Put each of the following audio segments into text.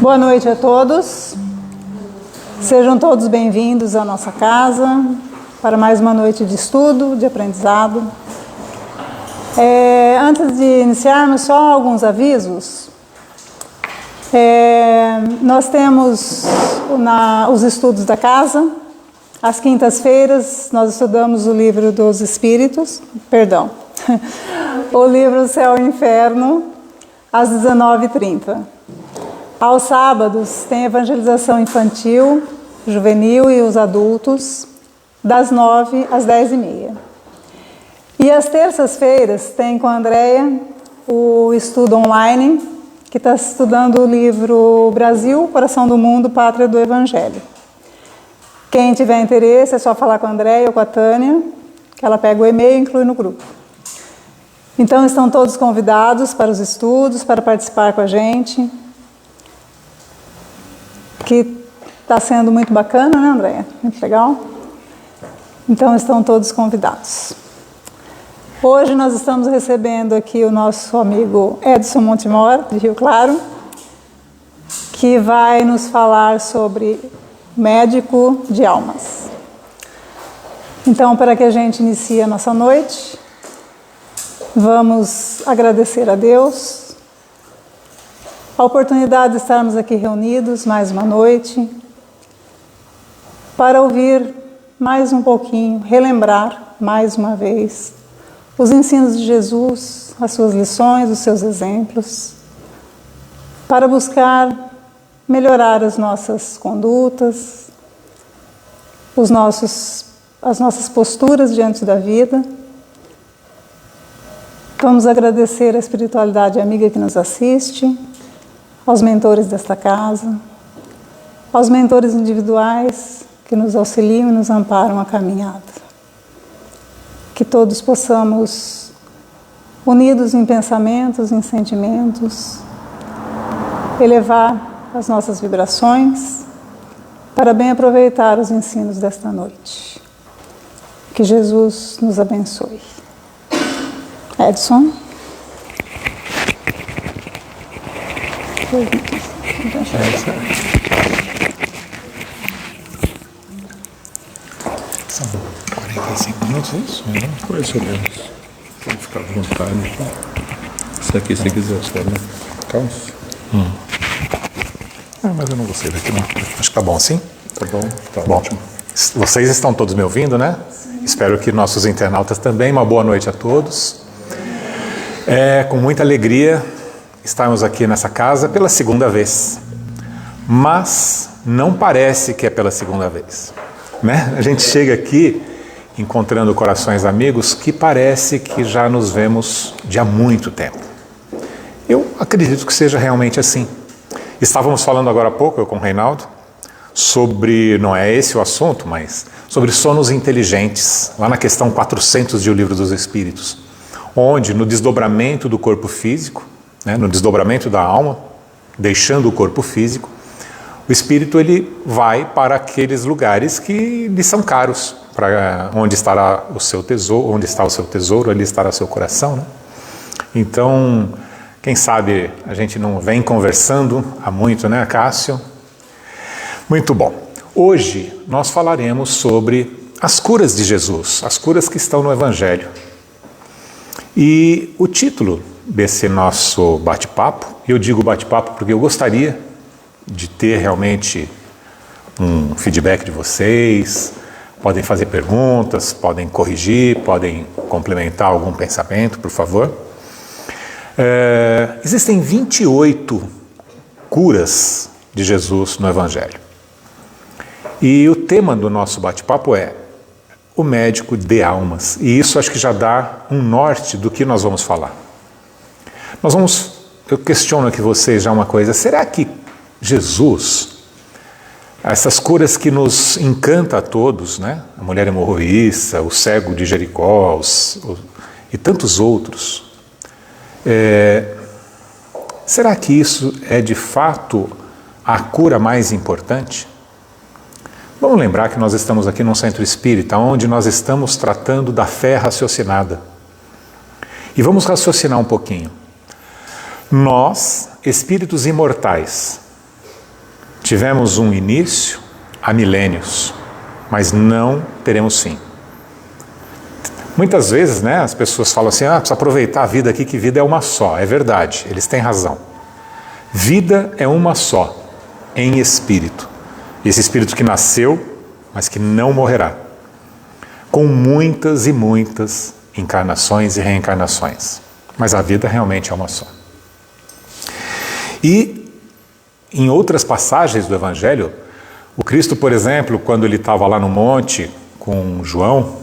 Boa noite a todos. Sejam todos bem-vindos à nossa casa para mais uma noite de estudo, de aprendizado. Antes de iniciarmos, só alguns avisos. Nós temos os estudos da casa. Às quintas-feiras nós estudamos o livro dos Espíritos, o livro Céu e Inferno, às 19h30. Aos sábados tem evangelização infantil, juvenil e os adultos, das 9 às 10h30. E às terças-feiras tem com a Andréia o estudo online, que está estudando o livro Brasil, Coração do Mundo, Pátria do Evangelho. Quem tiver interesse é só falar com a Andréia ou com a Tânia, que ela pega o e-mail e inclui no grupo. Então estão todos convidados para os estudos, para participar com a gente, que está sendo muito bacana, né, Andréia? Muito legal. Então estão todos convidados. Hoje nós estamos recebendo aqui o nosso amigo Edson Montemor, de Rio Claro, que vai nos falar sobre médico de almas. Então, para que a gente inicie a nossa noite, vamos agradecer a Deus a oportunidade de estarmos aqui reunidos mais uma noite para ouvir mais um pouquinho, relembrar mais uma vez os ensinos de Jesus, as suas lições, os seus exemplos, para buscar melhorar as nossas condutas, as nossas posturas diante da vida. Vamos agradecer a espiritualidade amiga que nos assiste, aos mentores desta casa, aos mentores individuais que nos auxiliam e nos amparam a caminhada. Que todos possamos, unidos em pensamentos, em sentimentos, elevar as nossas vibrações para bem aproveitar os ensinos desta noite. Que Jesus nos abençoe. Edson. São 45 minutos, é isso? Mais ou menos. Pode ficar à vontade. Isso daqui, se quiser, sabe? Calça. Mas eu não gostei daqui, não. Acho que tá bom assim? Tá bom? Tá Bom, ótimo. vocês estão todos me ouvindo, né? Sim. Espero que nossos internautas também. Uma boa noite a todos. Com muita alegria estarmos aqui nessa casa pela segunda vez. Mas não parece que é pela segunda vez, né? A gente chega aqui encontrando corações amigos que parece que já nos vemos de há muito tempo. Eu acredito que seja realmente assim. Estávamos falando agora há pouco, eu com o Reinaldo, sobre, não é esse o assunto, mas sobre sonos inteligentes, lá na questão 400 de O Livro dos Espíritos, onde no desdobramento do corpo físico, né, no desdobramento da alma, deixando o corpo físico, o espírito ele vai para aqueles lugares que lhe são caros, para onde estará o seu tesouro, onde está o seu tesouro, ali estará seu coração, né? Então, quem sabe a gente não vem conversando há muito, né, Cássio? Muito bom. Hoje nós falaremos sobre as curas de Jesus, as curas que estão no Evangelho. E o título desse nosso bate-papo, eu digo bate-papo porque eu gostaria de ter realmente um feedback de vocês, podem fazer perguntas, podem corrigir, podem complementar algum pensamento, por favor. Existem 28 curas de Jesus no Evangelho. E o tema do nosso bate-papo é o médico de almas. E isso acho que já dá um norte do que nós vamos falar. Eu questiono aqui vocês já uma coisa, será que Jesus, essas curas que nos encanta a todos, né? A mulher hemorroísta, o cego de Jericó e tantos outros, será que isso é de fato a cura mais importante? Vamos lembrar que nós estamos aqui num centro espírita, onde nós estamos tratando da fé raciocinada. E vamos raciocinar um pouquinho. Nós, espíritos imortais, Tivemos um início há milênios, mas não teremos fim. Muitas vezes, né, as pessoas falam assim, precisa aproveitar a vida aqui, que vida é uma só. É verdade, eles têm razão. Vida é uma só, em espírito. Esse espírito que nasceu, mas que não morrerá. Com muitas e muitas encarnações e reencarnações. Mas a vida realmente é uma só. E em outras passagens do Evangelho, o Cristo, por exemplo, quando ele estava lá no monte com João,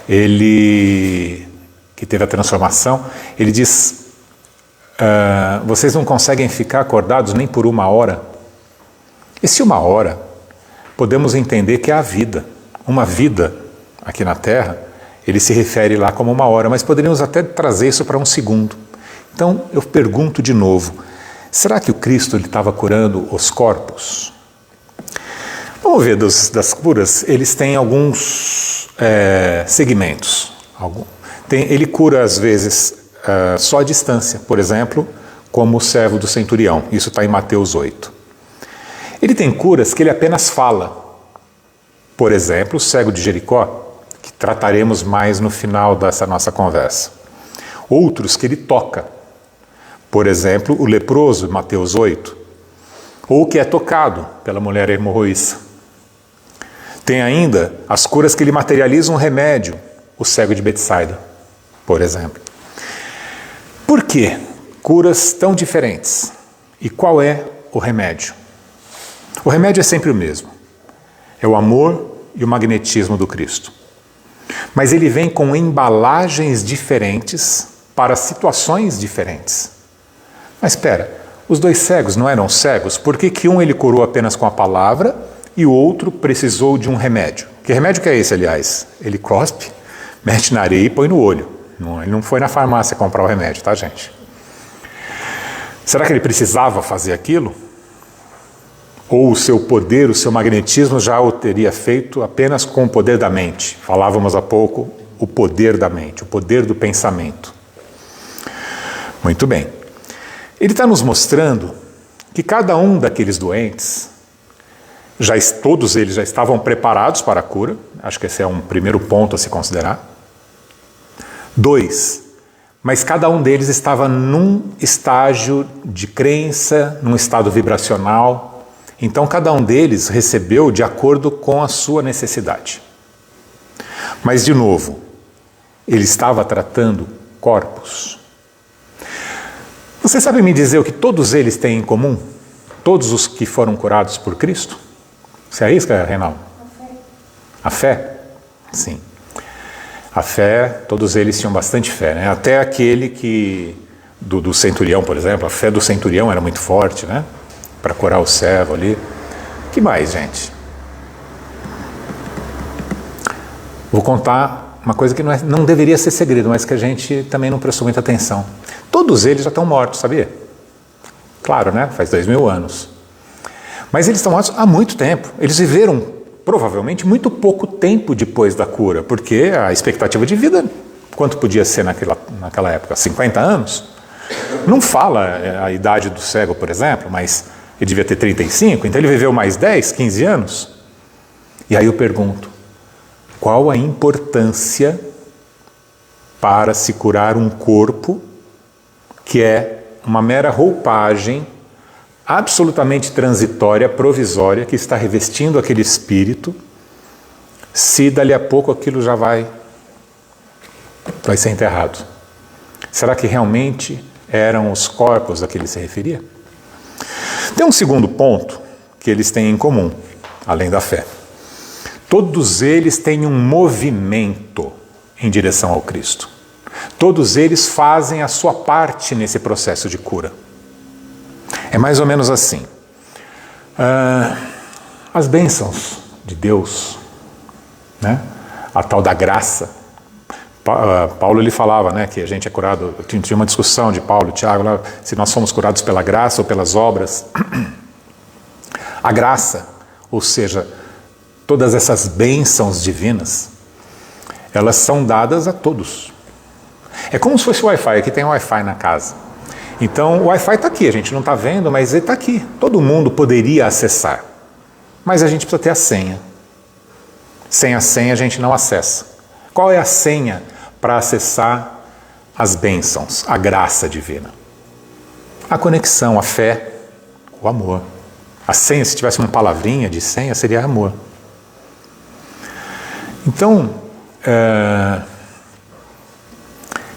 ele, que teve a transformação, ele diz, vocês não conseguem ficar acordados nem por uma hora. E se uma hora, podemos entender que é a vida. Uma vida aqui na Terra, ele se refere lá como uma hora, mas poderíamos até trazer isso para um segundo. Então, eu pergunto de novo, será que o Cristo estava curando os corpos? Vamos ver, das curas, eles têm alguns segmentos. Ele cura, às vezes, só a distância, por exemplo, como o servo do centurião. Isso está em Mateus 8. Ele tem curas que ele apenas fala. Por exemplo, o cego de Jericó, que trataremos mais no final dessa nossa conversa. Outros que ele toca. Por exemplo, o leproso, Mateus 8. Ou que é tocado pela mulher hemorroíça. Tem ainda as curas que ele materializa um remédio, o cego de Betsaida, por exemplo. Por que curas tão diferentes? E qual é o remédio? O remédio é sempre o mesmo. É o amor e o magnetismo do Cristo. Mas ele vem com embalagens diferentes para situações diferentes. Mas espera, os dois cegos não eram cegos? Por que um ele curou apenas com a palavra e o outro precisou de um remédio? Que remédio que é esse, aliás? Ele cospe, mete na areia e põe no olho. Ele não foi na farmácia comprar o remédio, tá, gente? Será que ele precisava fazer aquilo? Ou o seu poder, o seu magnetismo já o teria feito apenas com o poder da mente? Falávamos há pouco, o poder da mente, o poder do pensamento. Muito bem. Ele está nos mostrando que cada um daqueles doentes, todos eles já estavam preparados para a cura. Acho que esse é um primeiro ponto a se considerar. 2, mas cada um deles estava num estágio de crença, num estado vibracional. Então, cada um deles recebeu de acordo com a sua necessidade. Mas, de novo, ele estava tratando corpos. Você sabe me dizer o que todos eles têm em comum? Todos os que foram curados por Cristo? Você arrisca, Reinaldo? A fé? Sim. A fé, todos eles tinham bastante fé, né? Até aquele do centurião, por exemplo, a fé do centurião era muito forte, né? Para curar o servo ali. Que mais, gente? Vou contar uma coisa que não deveria ser segredo, mas que a gente também não prestou muita atenção. Todos eles já estão mortos, sabia? Claro, né? Faz 2000 anos. Mas eles estão mortos há muito tempo. Eles viveram, provavelmente, muito pouco tempo depois da cura, porque a expectativa de vida, quanto podia ser naquela época? 50 anos? Não fala a idade do cego, por exemplo, mas ele devia ter 35, então ele viveu mais 10, 15 anos. E aí eu pergunto, qual a importância para se curar um corpo que é uma mera roupagem absolutamente transitória, provisória, que está revestindo aquele espírito, se dali a pouco aquilo já vai ser enterrado? Será que realmente eram os corpos a que ele se referia? Tem um segundo ponto que eles têm em comum, além da fé. Todos eles têm um movimento em direção ao Cristo. Todos eles fazem a sua parte nesse processo de cura. É mais ou menos assim. As bênçãos de Deus, né? A tal da graça. Paulo ele falava, né, que a gente é curado. Tinha uma discussão de Paulo e Tiago lá, se nós somos curados pela graça ou pelas obras. A graça, ou seja, todas essas bênçãos divinas, elas são dadas a todos. É como se fosse o Wi-Fi. Aqui tem Wi-Fi na casa. Então o Wi-Fi está aqui, a gente não está vendo, mas ele está aqui. Todo mundo poderia acessar. Mas a gente precisa ter a senha. Sem a senha a gente não acessa. Qual é a senha para acessar as bênçãos, a graça divina? A conexão, a fé, o amor. A senha, se tivesse uma palavrinha de senha, seria amor. Então,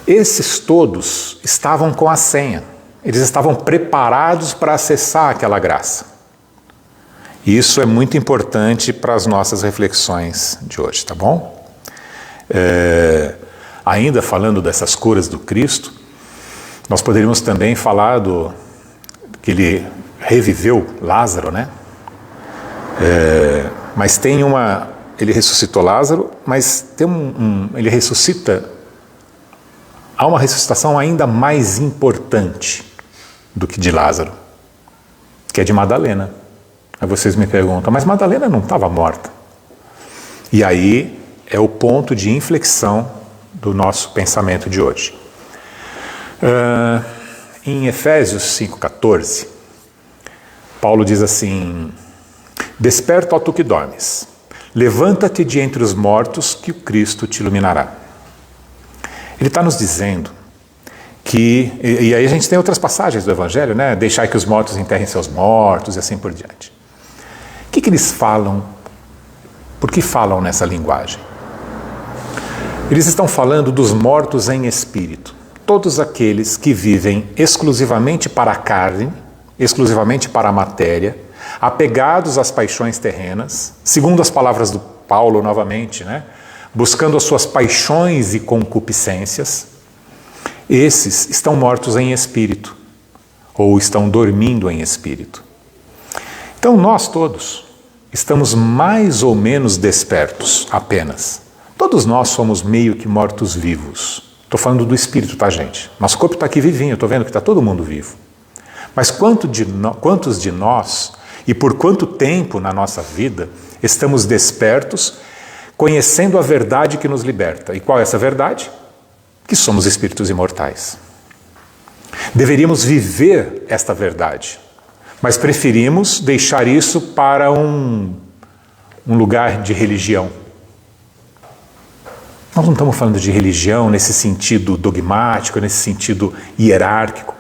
esses todos estavam com a senha. Eles estavam preparados para acessar aquela graça. E isso é muito importante para as nossas reflexões de hoje, tá bom? Ainda falando dessas curas do Cristo, nós poderíamos também falar que ele reviveu Lázaro, né? Mas tem ele ressuscitou Lázaro, mas tem ele ressuscita. Há uma ressuscitação ainda mais importante do que de Lázaro, que é de Madalena. Aí vocês me perguntam, mas Madalena não estava morta? E aí é o ponto de inflexão do nosso pensamento de hoje. Em Efésios 5,14, Paulo diz assim: desperta, ó tu que dormes, levanta-te de entre os mortos, que o Cristo te iluminará. Ele está nos dizendo que, e aí a gente tem outras passagens do Evangelho, né? Deixai que os mortos enterrem seus mortos e assim por diante. O que eles falam? Por que falam nessa linguagem? Eles estão falando dos mortos em espírito. Todos aqueles que vivem exclusivamente para a carne, exclusivamente para a matéria, apegados às paixões terrenas, segundo as palavras do Paulo novamente, né? Buscando as suas paixões e concupiscências, esses estão mortos em espírito, ou estão dormindo em espírito. Então nós todos estamos mais ou menos despertos apenas. Todos nós somos meio que mortos-vivos. Estou falando do espírito, tá, gente? Nosso corpo está aqui vivinho, estou vendo que está todo mundo vivo. Mas quantos de nós, e por quanto tempo na nossa vida, estamos despertos, conhecendo a verdade que nos liberta? E qual é essa verdade? Que somos espíritos imortais. Deveríamos viver esta verdade, mas preferimos deixar isso para um lugar de religião. Nós não estamos falando de religião nesse sentido dogmático, nesse sentido hierárquico.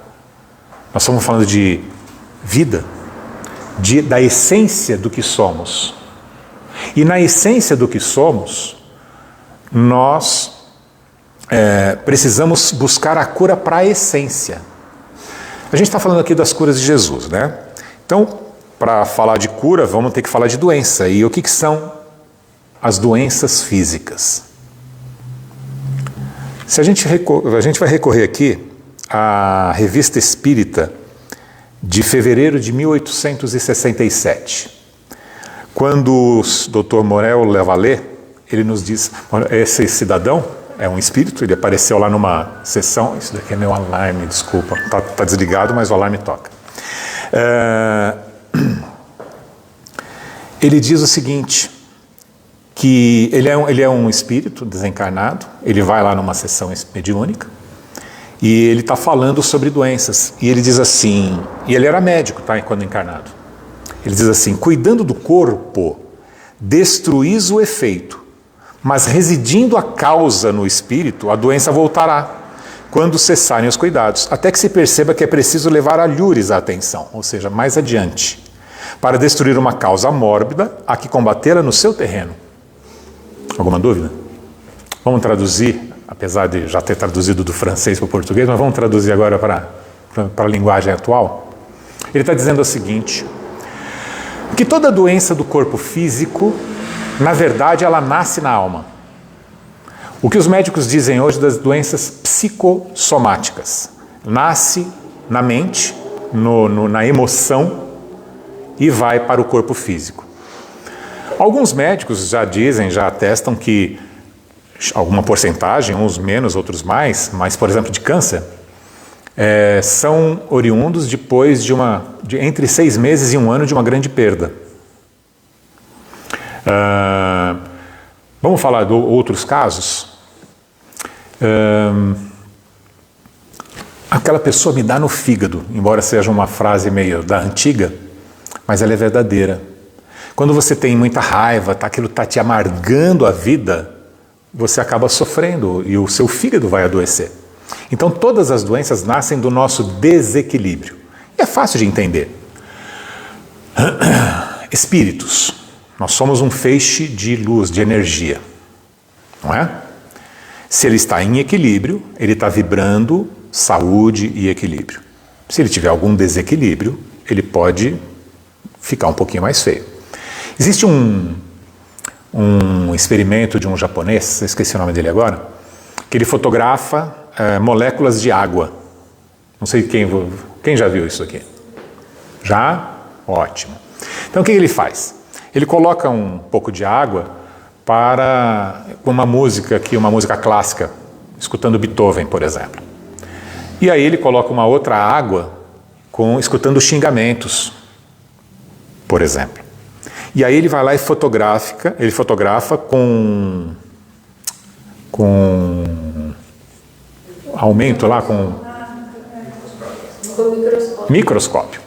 Nós estamos falando de vida, da essência do que somos. E na essência do que somos, nós precisamos buscar a cura para a essência. A gente está falando aqui das curas de Jesus, né? Então, para falar de cura, vamos ter que falar de doença. E o que são as doenças físicas? A gente vai recorrer aqui à Revista Espírita de fevereiro de 1867. Quando o Dr. Morel Levalet, ele nos diz, esse cidadão é um espírito, ele apareceu lá numa sessão, isso daqui é meu alarme, desculpa, tá desligado, mas o alarme toca. Ele diz o seguinte, que ele é um espírito desencarnado, ele vai lá numa sessão mediúnica, e ele está falando sobre doenças, e ele diz assim, e ele era médico, tá, quando encarnado, ele diz assim: cuidando do corpo, destruís o efeito, mas residindo a causa no espírito, a doença voltará, quando cessarem os cuidados, até que se perceba que é preciso levar alhures a atenção, ou seja, mais adiante, para destruir uma causa mórbida, há que combatê-la no seu terreno. Alguma dúvida? Vamos traduzir, apesar de já ter traduzido do francês para o português, mas vamos traduzir agora para a linguagem atual. Ele está dizendo o seguinte, que toda doença do corpo físico, na verdade, ela nasce na alma. O que os médicos dizem hoje das doenças psicossomáticas, nasce na mente, na emoção e vai para o corpo físico. Alguns médicos já atestam que alguma porcentagem, uns menos, outros mais, mas, por exemplo, de câncer, são oriundos depois de entre 6 meses e 1 ano de uma grande perda. Vamos falar de outros casos? aquela pessoa me dá no fígado, embora seja uma frase meio da antiga, mas ela é verdadeira. Quando você tem muita raiva, aquilo está te amargando a vida, você acaba sofrendo e o seu fígado vai adoecer. Então todas as doenças nascem do nosso desequilíbrio. E é fácil de entender. Espíritos. Nós somos um feixe de luz, de energia. Não é? Se ele está em equilíbrio, ele está vibrando saúde e equilíbrio. Se ele tiver algum desequilíbrio, ele pode ficar um pouquinho mais feio. Existe um experimento de um japonês, esqueci o nome dele agora, que ele fotografa moléculas de água. Não sei quem já viu isso aqui. Já? Ótimo. Então o que ele faz? Ele coloca um pouco de água para uma música aqui, uma música clássica, escutando Beethoven, por exemplo. E aí ele coloca uma outra água escutando xingamentos, por exemplo. E aí ele vai lá e fotografa com aumento lá, com microscópio.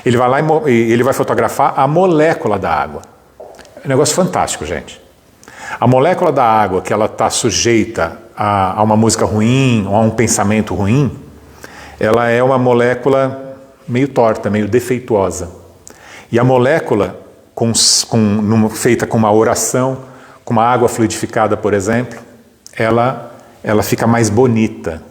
Ele vai lá e ele vai fotografar a molécula da água. É um negócio fantástico, gente. A molécula da água, que ela está sujeita a uma música ruim, ou a um pensamento ruim, ela é uma molécula meio torta, meio defeituosa. E a molécula feita com uma oração, com uma água fluidificada, por exemplo, ela fica mais bonita.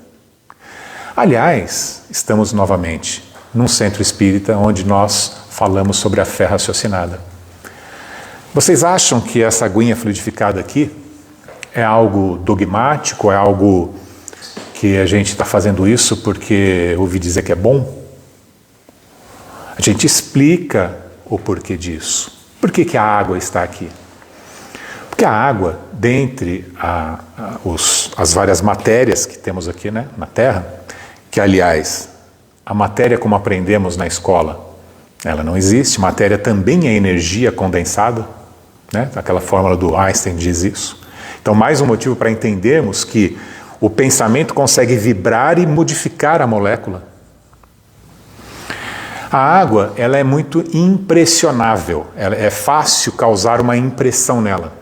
Aliás, estamos novamente num centro espírita onde nós falamos sobre a fé raciocinada. Vocês acham que essa aguinha fluidificada aqui é algo dogmático, é algo que a gente está fazendo isso porque ouvi dizer que é bom? A gente explica o porquê disso. Por que a água está aqui? Porque a água, dentre as várias matérias que temos aqui, né, na Terra, que aliás, a matéria como aprendemos na escola, ela não existe. Matéria também é energia condensada, né? Aquela fórmula do Einstein diz isso. Então, mais um motivo para entendermos que o pensamento consegue vibrar e modificar a molécula. A água, ela é muito impressionável. É fácil causar uma impressão nela.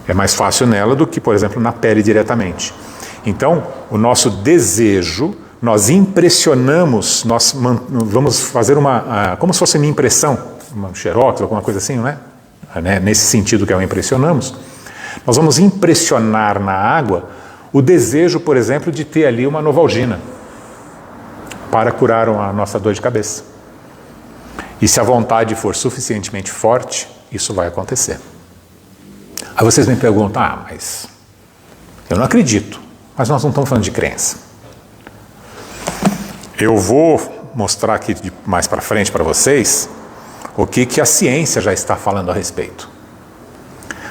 É mais fácil nela do que, por exemplo, na pele diretamente. Então, o nosso desejo, nós impressionamos, nós vamos fazer como se fosse uma impressão, uma xerox, alguma coisa assim, não é? Nesse sentido que é o impressionamos. Nós vamos impressionar na água o desejo, por exemplo, de ter ali uma Novalgina para curar a nossa dor de cabeça. E se a vontade for suficientemente forte, isso vai acontecer. Aí vocês me perguntam, mas eu não acredito. Mas nós não estamos falando de crença. Eu vou mostrar aqui mais para frente para vocês o que a ciência já está falando a respeito.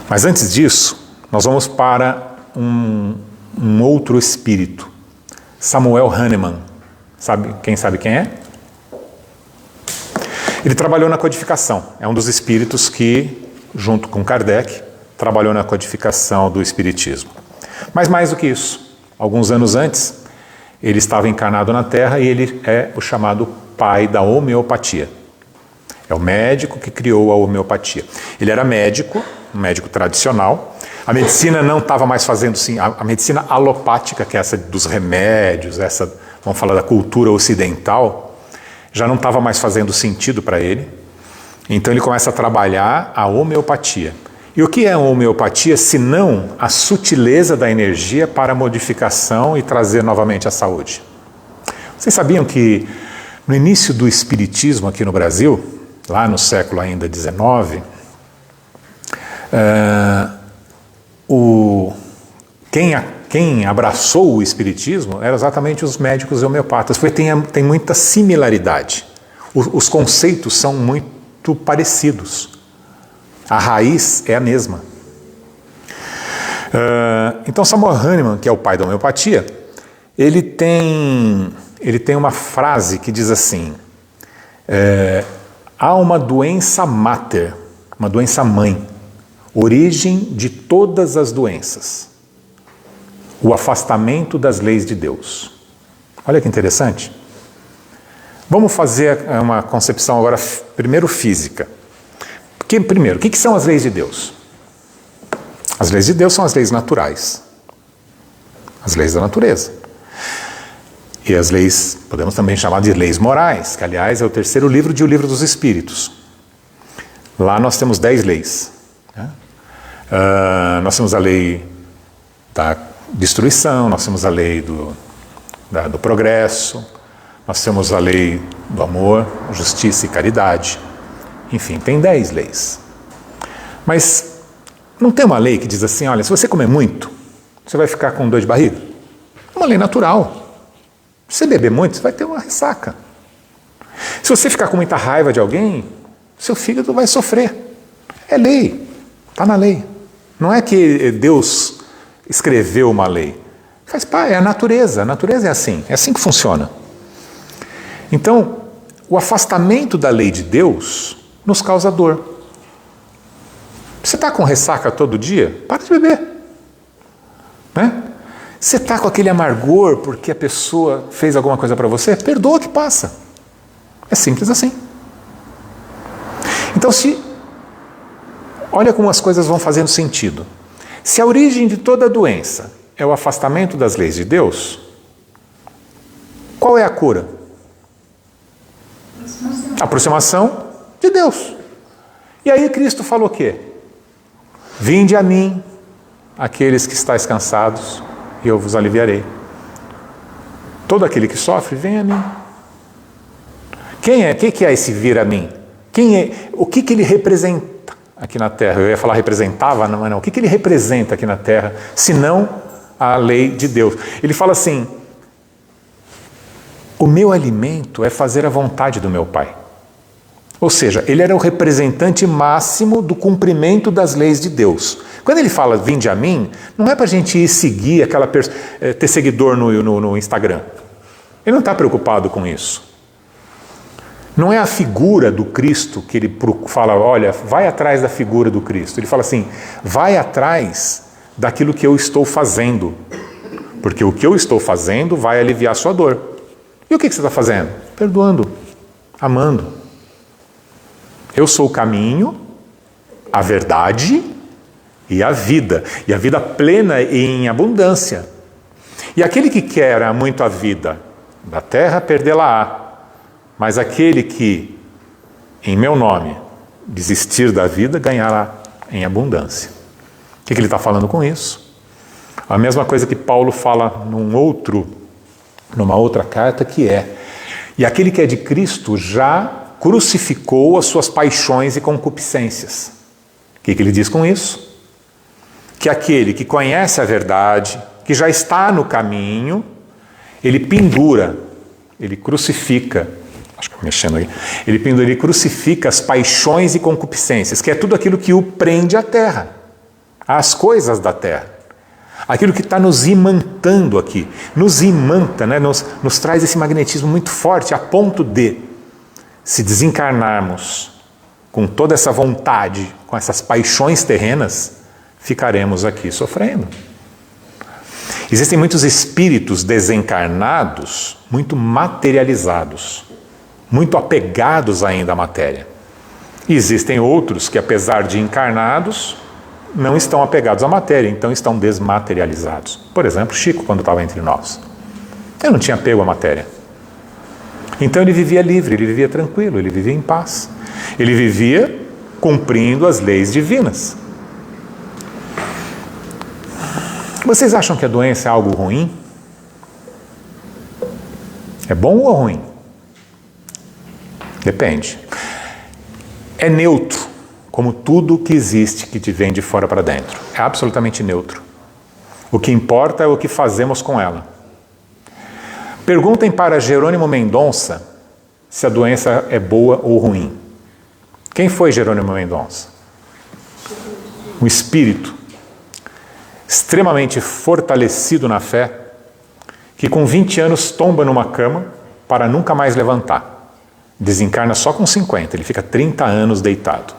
Mas antes disso, nós vamos para um outro espírito, Samuel Hahnemann. Sabe quem é? Ele trabalhou na codificação. É um dos espíritos que, junto com Kardec, trabalhou na codificação do espiritismo. Mas mais do que isso, alguns anos antes, ele estava encarnado na Terra e ele é o chamado pai da homeopatia. É o médico que criou a homeopatia. Ele era médico, um médico tradicional. A medicina não estava mais fazendo assim, a medicina alopática, que é essa dos remédios, vamos falar da cultura ocidental, já não estava mais fazendo sentido para ele. Então ele começa a trabalhar a homeopatia. E o que é a homeopatia, senão a sutileza da energia para a modificação e trazer novamente a saúde? Vocês sabiam que no início do espiritismo aqui no Brasil, lá no século ainda XIX, quem abraçou o espiritismo eram exatamente os médicos homeopatas, porque tem muita similaridade. Os conceitos são muito parecidos. A raiz é a mesma. Então Samuel Hahnemann, que é o pai da homeopatia, ele tem uma frase que diz assim: há uma doença máter, uma doença mãe, origem de todas as doenças, o afastamento das leis de Deus. Olha que interessante. Vamos fazer uma concepção agora, primeiro física. Primeiro, o que são as leis de Deus? As leis de Deus são as leis naturais. As leis da natureza. E as leis, podemos também chamar de leis morais, que aliás é o terceiro livro de O Livro dos Espíritos. Lá nós temos 10 leis. Né? Nós temos a lei da destruição, nós temos a lei do progresso, nós temos a lei do amor, justiça e caridade. Enfim, tem 10 leis. Mas não tem uma lei que diz assim, olha, se você comer muito, você vai ficar com dor de barriga? É uma lei natural. Se você beber muito, você vai ter uma ressaca. Se você ficar com muita raiva de alguém, seu fígado vai sofrer. É lei, está na lei. Não é que Deus escreveu uma lei. Faz parte, é a natureza é assim que funciona. Então, o afastamento da lei de Deus nos causa dor. Você está com ressaca todo dia? Para de beber. Né? Você está com aquele amargor porque a pessoa fez alguma coisa para você? Perdoa que passa. É simples assim. Então, olha como as coisas vão fazendo sentido. Se a origem de toda doença é o afastamento das leis de Deus, qual é a cura? Aproximação de Deus. E aí Cristo falou o quê? Vinde a mim, aqueles que estáis cansados, e eu vos aliviarei. Todo aquele que sofre, vem a mim. Quem é esse vir a mim? O que ele representa aqui na terra? Eu ia falar representava, mas não. O que ele representa aqui na terra, senão a lei de Deus? Ele fala assim, o meu alimento é fazer a vontade do meu Pai. Ou seja, ele era o representante máximo do cumprimento das leis de Deus. Quando ele fala, vinde a mim, não é para a gente ir seguir ter seguidor no Instagram. Ele não está preocupado com isso. Não é a figura do Cristo que ele fala, olha, vai atrás da figura do Cristo. Ele fala assim, vai atrás daquilo que eu estou fazendo. Porque o que eu estou fazendo vai aliviar a sua dor. E o que você está fazendo? Perdoando, amando. Eu sou o caminho, a verdade e a vida plena e em abundância. E aquele que quer muito a vida da terra, perdê-la-á. Mas aquele que, em meu nome, desistir da vida, ganhará em abundância. O que ele está falando com isso? A mesma coisa que Paulo fala numa outra carta, que é, e aquele que é de Cristo já crucificou as suas paixões e concupiscências. O que ele diz com isso? Que aquele que conhece a verdade, que já está no caminho, ele pendura, ele crucifica, acho que estou mexendo aí, ele crucifica as paixões e concupiscências, que é tudo aquilo que o prende à terra, às coisas da terra. Aquilo que está nos imantando aqui, nos imanta, né? nos traz esse magnetismo muito forte, a ponto de, se desencarnarmos com toda essa vontade, com essas paixões terrenas, ficaremos aqui sofrendo. Existem muitos espíritos desencarnados, muito materializados, muito apegados ainda à matéria. E existem outros que, apesar de encarnados, não estão apegados à matéria, então estão desmaterializados. Por exemplo, Chico, quando estava entre nós. Ele não tinha apego à matéria. Então ele vivia livre, ele vivia tranquilo, ele vivia em paz. Ele vivia cumprindo as leis divinas. Vocês acham que a doença é algo ruim? É bom ou ruim? Depende. É neutro, como tudo que existe que te vem de fora para dentro. É absolutamente neutro. O que importa é o que fazemos com ela. Perguntem para Jerônimo Mendonça se a doença é boa ou ruim. Quem foi Jerônimo Mendonça? Um espírito extremamente fortalecido na fé, que com 20 anos tomba numa cama para nunca mais levantar. Desencarna só com 50, ele fica 30 anos deitado.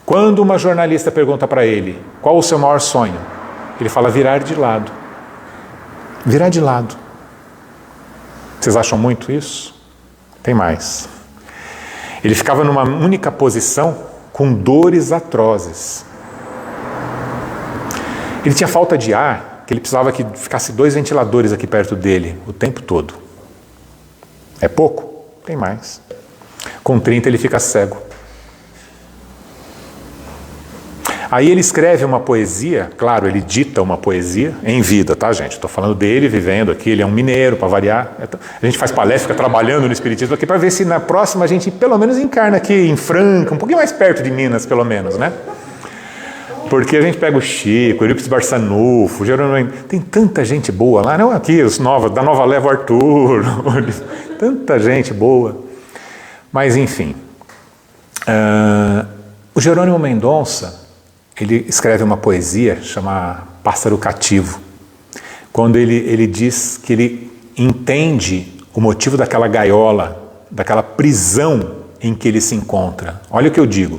Quando uma jornalista pergunta para ele, qual o seu maior sonho? Ele fala, virar de lado. Virar de lado. Vocês acham muito isso? Tem mais. Ele ficava numa única posição com dores atrozes. Ele tinha falta de ar, que ele precisava que ficasse 2 ventiladores aqui perto dele o tempo todo. É pouco? Tem mais. Com 30 ele fica cego. Aí ele escreve uma poesia, claro, ele dita uma poesia em vida, tá, gente? Estou falando dele vivendo aqui, ele é um mineiro, para variar. A gente faz palestra, fica trabalhando no Espiritismo aqui para ver se na próxima a gente pelo menos encarna aqui em Franca, um pouquinho mais perto de Minas, pelo menos, né? Porque a gente pega o Chico, o Eurípides Barçanufo, Jerônimo, tem tanta gente boa lá, não aqui, os novos, da Nova Leva, o Arthur, tanta gente boa. Mas, enfim, o Jerônimo Mendonça, ele escreve uma poesia chamada Pássaro Cativo, quando ele diz que ele entende o motivo daquela gaiola, daquela prisão em que ele se encontra. Olha o que eu digo,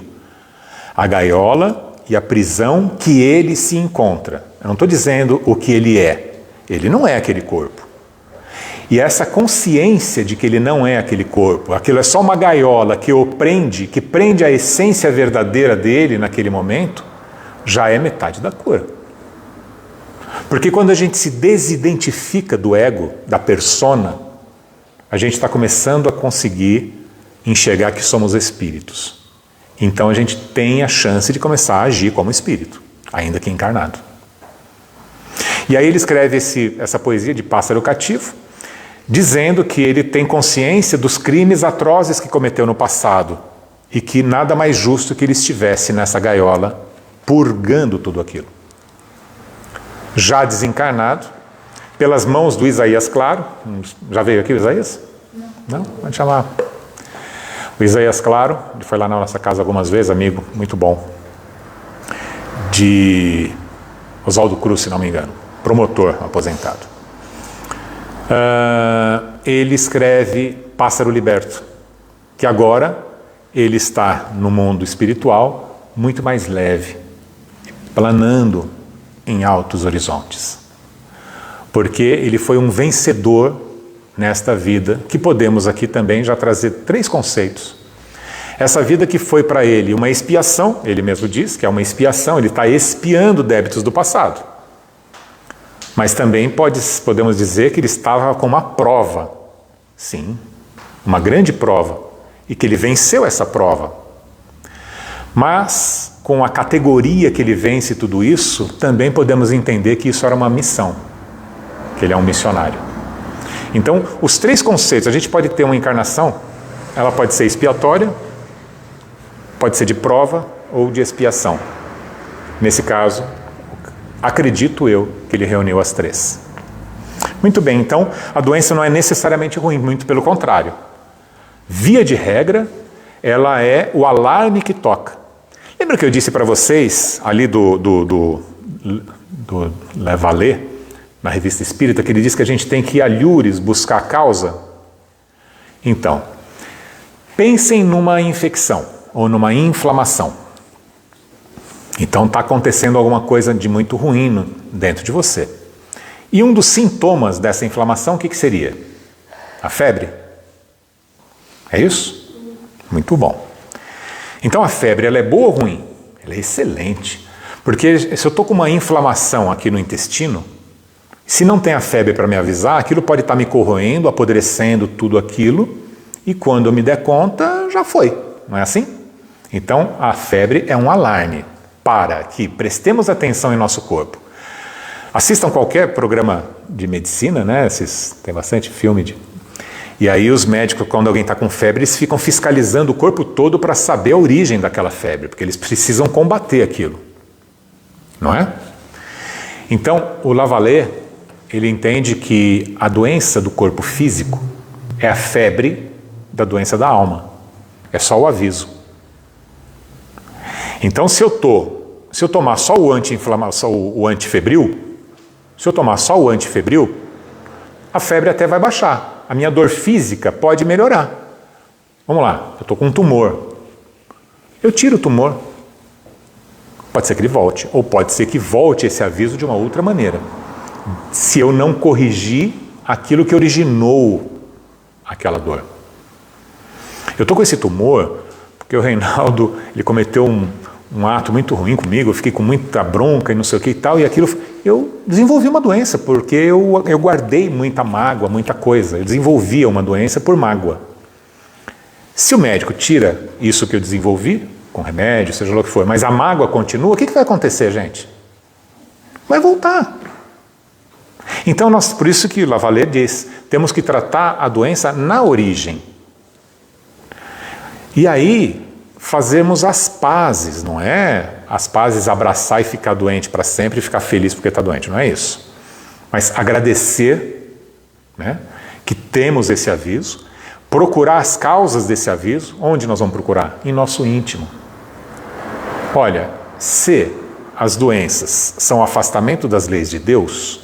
a gaiola e a prisão que ele se encontra. Eu não estou dizendo o que ele é, ele não é aquele corpo. E essa consciência de que ele não é aquele corpo, aquilo é só uma gaiola que o prende, que prende a essência verdadeira dele naquele momento, já é metade da cura. Porque quando a gente se desidentifica do ego, da persona, a gente está começando a conseguir enxergar que somos espíritos. Então a gente tem a chance de começar a agir como espírito, ainda que encarnado. E aí ele escreve essa poesia de Pássaro Cativo, dizendo que ele tem consciência dos crimes atrozes que cometeu no passado e que nada mais justo que ele estivesse nessa gaiola purgando tudo aquilo. Já desencarnado, pelas mãos do Isaías Claro. Já veio aqui o Isaías? Não? Pode chamar. O Isaías Claro, ele foi lá na nossa casa algumas vezes, amigo, muito bom. De Oswaldo Cruz, se não me engano. Promotor aposentado. Ele escreve Pássaro Liberto, que agora ele está no mundo espiritual muito mais leve, planando em altos horizontes. Porque ele foi um vencedor nesta vida, que podemos aqui também já trazer 3 conceitos. Essa vida que foi para ele uma expiação, ele mesmo diz que é uma expiação, ele está expiando débitos do passado. Mas também podemos dizer que ele estava com uma prova, sim, uma grande prova, e que ele venceu essa prova. Mas, com a categoria que ele vence tudo isso, também podemos entender que isso era uma missão, que ele é um missionário. Então, os 3 conceitos, a gente pode ter uma encarnação, ela pode ser expiatória, pode ser de prova ou de expiação. Nesse caso, acredito eu que ele reuniu as 3. Muito bem, então a doença não é necessariamente ruim, muito pelo contrário. Via de regra, ela é o alarme que toca. Lembra que eu disse para vocês, ali do Levalé, na Revista Espírita, que ele diz que a gente tem que ir a Lures buscar a causa? Então, pensem numa infecção ou numa inflamação. Então está acontecendo alguma coisa de muito ruim dentro de você. E um dos sintomas dessa inflamação, o que seria? A febre. É isso? Muito bom. Então a febre, ela é boa ou ruim? Ela é excelente. Porque se eu estou com uma inflamação aqui no intestino, se não tem a febre para me avisar, aquilo pode estar me corroendo, apodrecendo tudo aquilo, e quando eu me der conta, já foi. Não é assim? Então a febre é um alarme para que prestemos atenção em nosso corpo. Assistam qualquer programa de medicina, né? Tem bastante filme E aí os médicos, quando alguém está com febre, eles ficam fiscalizando o corpo todo para saber a origem daquela febre, porque eles precisam combater aquilo. Não é? Então, o Lavalée, ele entende que a doença do corpo físico é a febre da doença da alma. É só o aviso. Então, se eu tomar só o anti-inflamatório, o antifebril, se eu tomar só o antifebril, a febre até vai baixar. A minha dor física pode melhorar. Vamos lá, eu estou com um tumor. Eu tiro o tumor. Pode ser que ele volte, ou pode ser que volte esse aviso de uma outra maneira. Se eu não corrigir aquilo que originou aquela dor. Eu estou com esse tumor porque o Reinaldo, ele cometeu um ato muito ruim comigo, eu fiquei com muita bronca e não sei o que e tal, e aquilo, eu desenvolvi uma doença, porque eu guardei muita mágoa, muita coisa, eu desenvolvia uma doença por mágoa. Se o médico tira isso que eu desenvolvi, com remédio, seja lá o que for, mas a mágoa continua, o que vai acontecer, gente? Vai voltar. Então, por isso que Lavallée diz, temos que tratar a doença na origem. E aí, fazemos as pazes, não é as pazes abraçar e ficar doente para sempre e ficar feliz porque está doente, não é isso. Mas agradecer, né, que temos esse aviso, procurar as causas desse aviso, onde nós vamos procurar? Em nosso íntimo. Olha, se as doenças são afastamento das leis de Deus,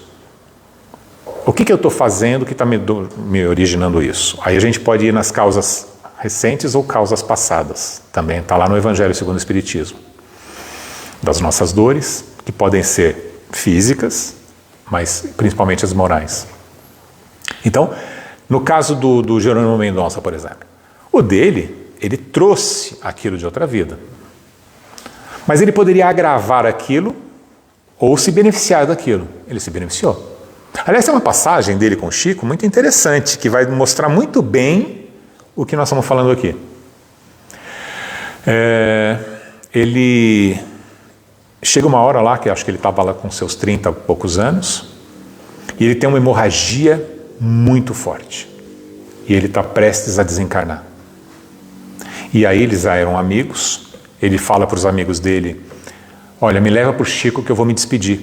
o que eu estou fazendo que está me originando isso? Aí a gente pode ir nas causas recentes ou causas passadas. Também está lá no Evangelho segundo o Espiritismo. Das nossas dores, que podem ser físicas, mas principalmente as morais. Então, no caso do Jerônimo Mendonça, por exemplo, o dele, ele trouxe aquilo de outra vida. Mas ele poderia agravar aquilo ou se beneficiar daquilo. Ele se beneficiou. Aliás, tem uma passagem dele com o Chico muito interessante, que vai mostrar muito bem o que nós estamos falando aqui. Ele chega uma hora lá, que acho que ele estava lá com seus 30 e poucos anos, e ele tem uma hemorragia muito forte. E ele está prestes a desencarnar. E aí eles já eram amigos, ele fala para os amigos dele, olha, me leva para o Chico que eu vou me despedir.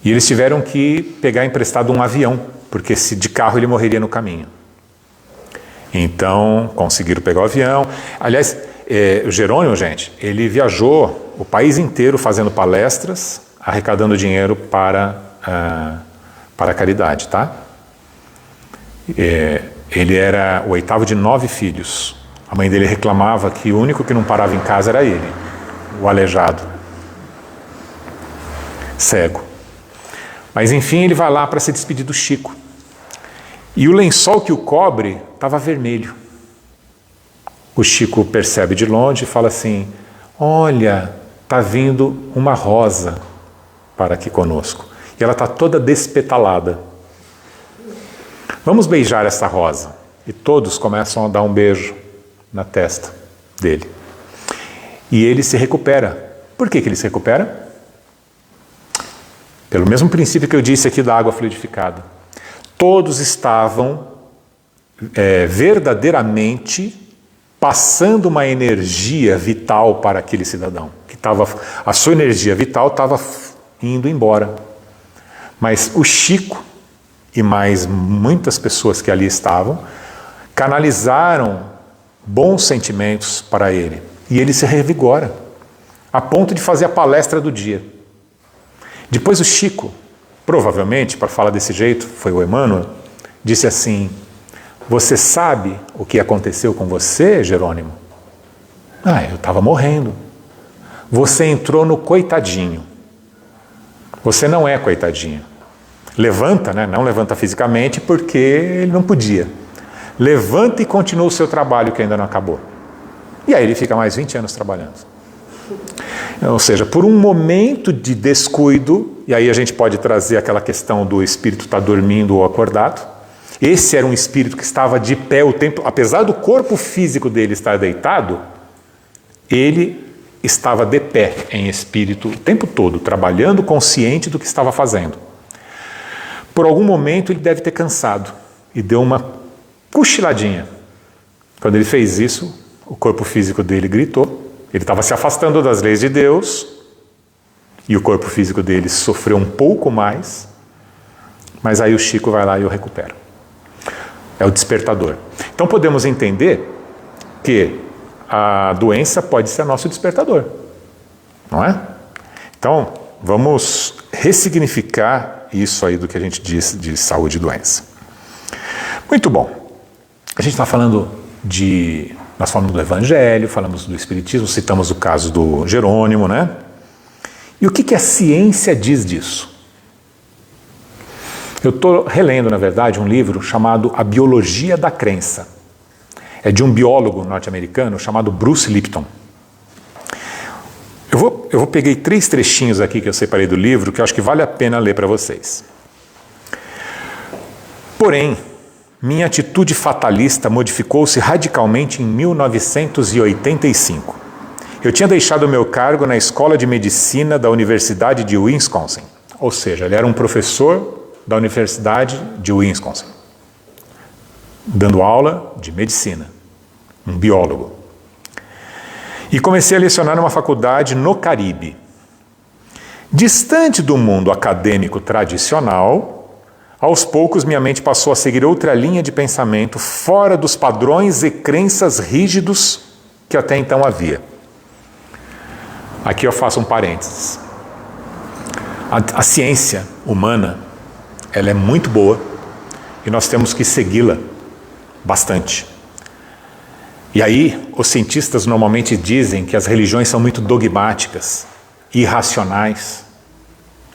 E eles tiveram que pegar emprestado um avião, porque se de carro ele morreria no caminho. Então, conseguiram pegar o avião. Aliás, o Jerônimo, gente, ele viajou o país inteiro fazendo palestras, arrecadando dinheiro para a caridade, tá? Ele era o 8º de 9 filhos. A mãe dele reclamava que o único que não parava em casa era ele, o aleijado, cego. Mas enfim, ele vai lá para se despedir do Chico. E o lençol que o cobre estava vermelho. O Chico percebe de longe e fala assim, olha, está vindo uma rosa para aqui conosco. E ela está toda despetalada. Vamos beijar essa rosa. E todos começam a dar um beijo na testa dele. E ele se recupera. Por que ele se recupera? Pelo mesmo princípio que eu disse aqui da água fluidificada. Todos estavam verdadeiramente passando uma energia vital para aquele cidadão. A sua energia vital estava indo embora. Mas o Chico e mais muitas pessoas que ali estavam canalizaram bons sentimentos para ele. E ele se revigora, a ponto de fazer a palestra do dia. Depois o Chico, provavelmente, para falar desse jeito, foi o Emmanuel, disse assim, você sabe o que aconteceu com você, Jerônimo? Eu estava morrendo. Você entrou no coitadinho. Você não é coitadinho. Levanta, né? Não levanta fisicamente porque ele não podia. Levanta e continua o seu trabalho que ainda não acabou. E aí ele fica mais 20 anos trabalhando. Ou seja, por um momento de descuido, e aí a gente pode trazer aquela questão do espírito estar dormindo ou acordado. Esse era um espírito que estava de pé o tempo, apesar do corpo físico dele estar deitado, ele estava de pé em espírito o tempo todo, trabalhando consciente do que estava fazendo. Por algum momento ele deve ter cansado e deu uma cochiladinha. Quando ele fez isso, o corpo físico dele gritou. Ele estava se afastando das leis de Deus e o corpo físico dele sofreu um pouco mais, mas aí o Chico vai lá e o recupera. É o despertador. Então podemos entender que a doença pode ser nosso despertador, não é? Então vamos ressignificar isso aí do que a gente diz de saúde e doença. Muito bom. A gente está falando nós falamos do Evangelho, falamos do Espiritismo, citamos o caso do Jerônimo, né? E o que a ciência diz disso? Eu estou relendo, na verdade, um livro chamado A Biologia da Crença. É de um biólogo norte-americano chamado Bruce Lipton. Eu peguei 3 trechinhos aqui que eu separei do livro que eu acho que vale a pena ler para vocês. Porém, minha atitude fatalista modificou-se radicalmente em 1985. Eu tinha deixado o meu cargo na Escola de Medicina da Universidade de Wisconsin. Ou seja, ele era um professor da Universidade de Wisconsin, dando aula de medicina, um biólogo. E comecei a lecionar numa faculdade no Caribe. Distante do mundo acadêmico tradicional, aos poucos minha mente passou a seguir outra linha de pensamento fora dos padrões e crenças rígidos que até então havia. Aqui eu faço um parênteses. A ciência humana, ela é muito boa e nós temos que segui-la bastante. E aí, os cientistas normalmente dizem que as religiões são muito dogmáticas, irracionais.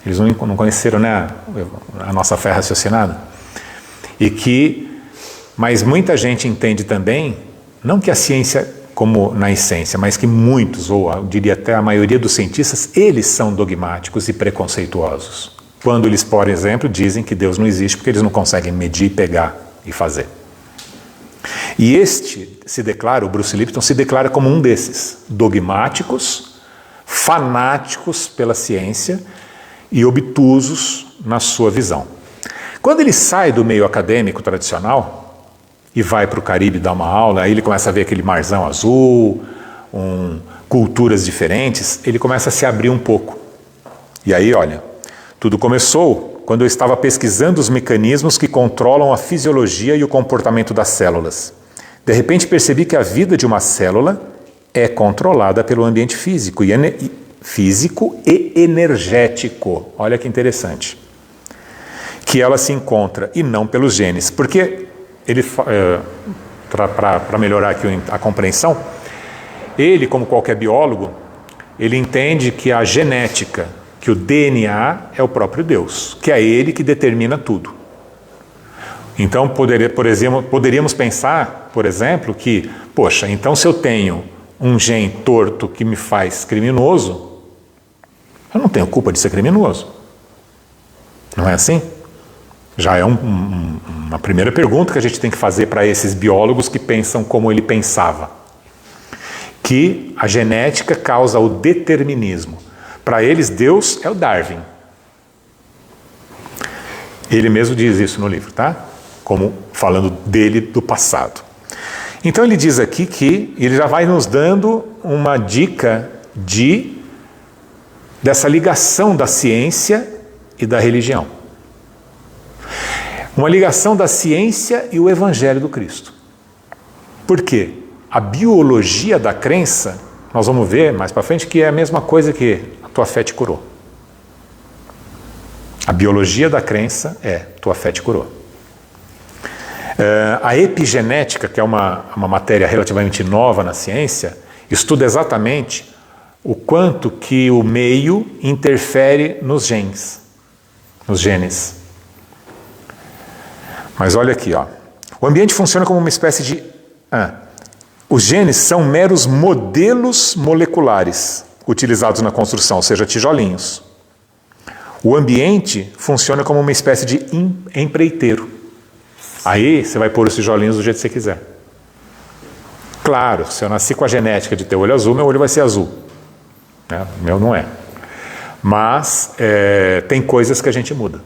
Eles não conheceram, né, a nossa fé raciocinada. Mas muita gente entende também, não que a ciência como na essência, mas que muitos, ou eu diria até a maioria dos cientistas, eles são dogmáticos e preconceituosos. Quando eles, por exemplo, dizem que Deus não existe porque eles não conseguem medir, pegar e fazer. E o Bruce Lipton se declara como um desses, dogmáticos, fanáticos pela ciência e obtusos na sua visão. Quando ele sai do meio acadêmico tradicional e vai para o Caribe dar uma aula, aí ele começa a ver aquele marzão azul, culturas diferentes, ele começa a se abrir um pouco. E aí, olha, tudo começou quando eu estava pesquisando os mecanismos que controlam a fisiologia e o comportamento das células. De repente percebi que a vida de uma célula é controlada pelo ambiente físico e energético. Olha que interessante. Que ela se encontra e não pelos genes. Porque ele, para melhorar aqui a compreensão, ele, como qualquer biólogo, ele entende que a genética, que o DNA é o próprio Deus, que é ele que determina tudo. Então, poderíamos pensar, por exemplo, que, poxa, então se eu tenho um gene torto que me faz criminoso, eu não tenho culpa de ser criminoso. Não é assim? Já é uma primeira pergunta que a gente tem que fazer para esses biólogos que pensam como ele pensava. Que a genética causa o determinismo. Para eles, Deus é o Darwin. Ele mesmo diz isso no livro, tá? Como falando dele do passado. Então ele diz aqui que ele já vai nos dando uma dica dessa ligação da ciência e da religião. Uma ligação da ciência e o Evangelho do Cristo. Por quê? A biologia da crença, nós vamos ver mais para frente, que é a mesma coisa que a tua fé te curou. A biologia da crença é tua fé te curou. A epigenética, que é uma matéria relativamente nova na ciência, estuda exatamente o quanto que o meio interfere nos genes. Mas olha aqui, ó. O ambiente funciona como uma espécie de... Os genes são meros modelos moleculares utilizados na construção, ou seja, tijolinhos. O ambiente funciona como uma espécie de empreiteiro. Aí você vai pôr os tijolinhos do jeito que você quiser. Claro, se eu nasci com a genética de ter olho azul, meu olho vai ser azul. Né? O meu não é. Mas tem coisas que a gente muda.